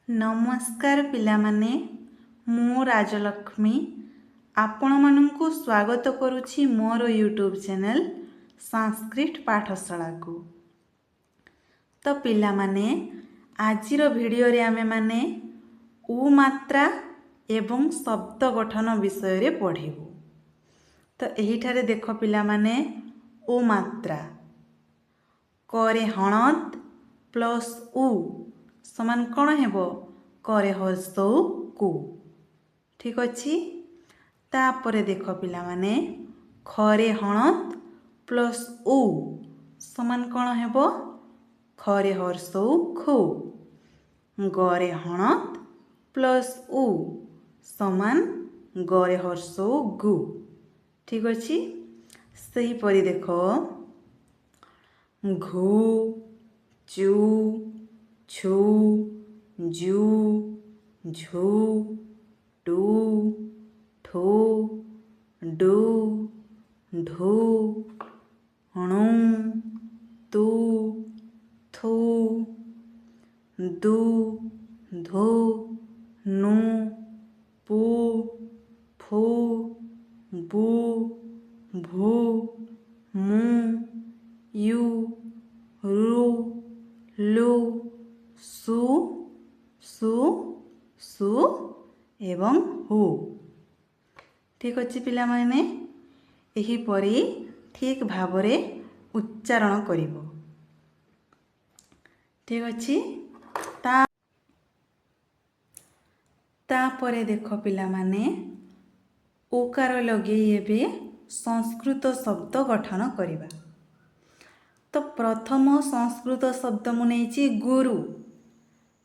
नमस्कार पिलामाने मु राजलक्ष्मी आपण मानंकु स्वागत करुछि मोर यूट्यूब चैनल संस्कृत पाठशाला को। तो पिलामाने आजिर वीडियो रे आमे माने उ मात्रा एवं शब्द गठन विषय रे पढ़िबु। तो एही ठारे देखो पिलामाने उ मात्रा करे हणत प्लस उ समान कौन हेबो करे हर्षौ कु। ठीक अच्छी। तापरे देख पिला माने खरे हणत प्लस उ समान कौन हेबो खरे हर्षौ खु। गरे हणत प्लस उ समान गरे हर्षौ गु। ठीक अच्छी। सही परी देखो घु चु छु जु झु टू ठू डू ढू णु तू थू दू धू नु पू फू बू भू मु यू रु लु सु सु सु एवं हु। ठीक अच्छे पिला माने एही परी ठीक भावरे उच्चारण करिवो। ठीक अच्छे। तापरे देख पिला माने उकार लगे एबे संस्कृत शब्द गठन करिबा। तो प्रथम संस्कृत शब्द मु नेछि गुरु।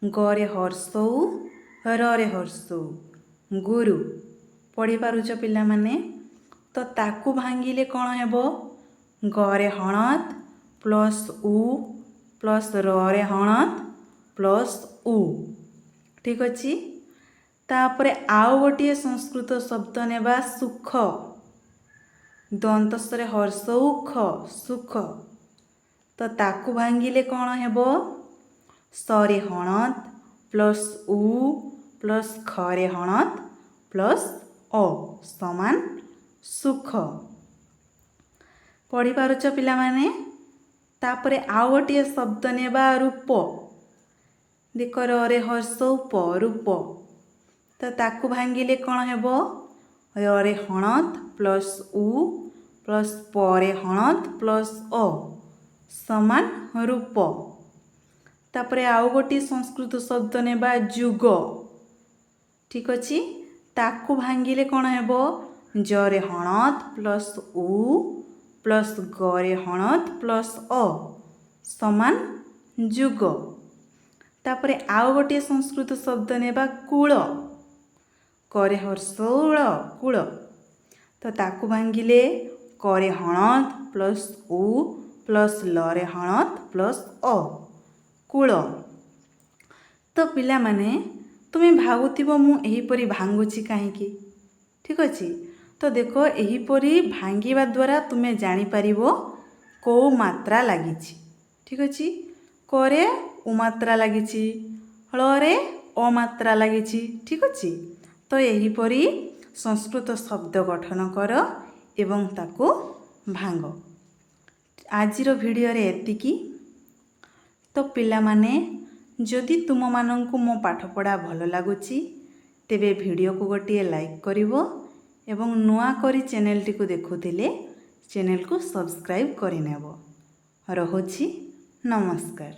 गरे हर्षौ रे हर्षौ गुरु पढ़ी पारुछ पिला माने। तो ताकू भांगिले कौन हेबो गरे हणत प्लस उ प्लस रे हणत प्लस उ। ठीक अच्छी। तापरे आउ गोटे संस्कृत शब्द नेबा सुख। दंतस्वरे हर्षौ ख सुख। तो ताकू भांगिले कौन हेबो सरे हणत प्लस उ प्लस खरे हणत प्लस अ समान सुख। पढ़ी पारुछ पिला माने। तापरे आउ गोटे शब्द नेबा रूप। देख रे हर्षौ प रूप। तो ताकू भांगिले कौन हेबो रे हणत प्लस उ प्लस परे हणत प्लस अ समान रूप। तापरे आउ गोटे संस्कृत शब्द नेबा जुग। ठीक अच्छी। ताकू भांगिले कौन हेबो जरे हणत प्लस उ प्लस गरे हणत प्लस अ समान जुग। तापरे आउ गोटे संस्कृत शब्द नेबा कूल। करे हर्षौल कूल। तो ताकू भांगिले करे हणत प्लस उ प्लस लरे हणत प्लस अ कूल। तो पिला माने तुम्हें भावुथिबो मु एहीपरी भांगुछि काहेकि। ठीक अच्छे। तो देखो एहीपरी भांगिबा द्वारा तुम्हें जानी पारिबो को मात्रा लागिछि। ठीक अच्छे। करे उ मात्रा लागिछि हଳରେ अ मात्रा लागिछि। ठीक अच्छे। तो एहीपरी संस्कृत शब्द गठन कर एवं ताको भांग। आजिर वीडियो रे एतिकी। तो पिला माने जदि तुम मानंकु मो पाठ पढ़ा भल लागुछि तेबे वीडियो को गोटे लाइक करिवो एवं नुआ करी चैनल टी को देखुथिले चैनल को सब्सक्राइब करिनेबो। रहुछि नमस्कार।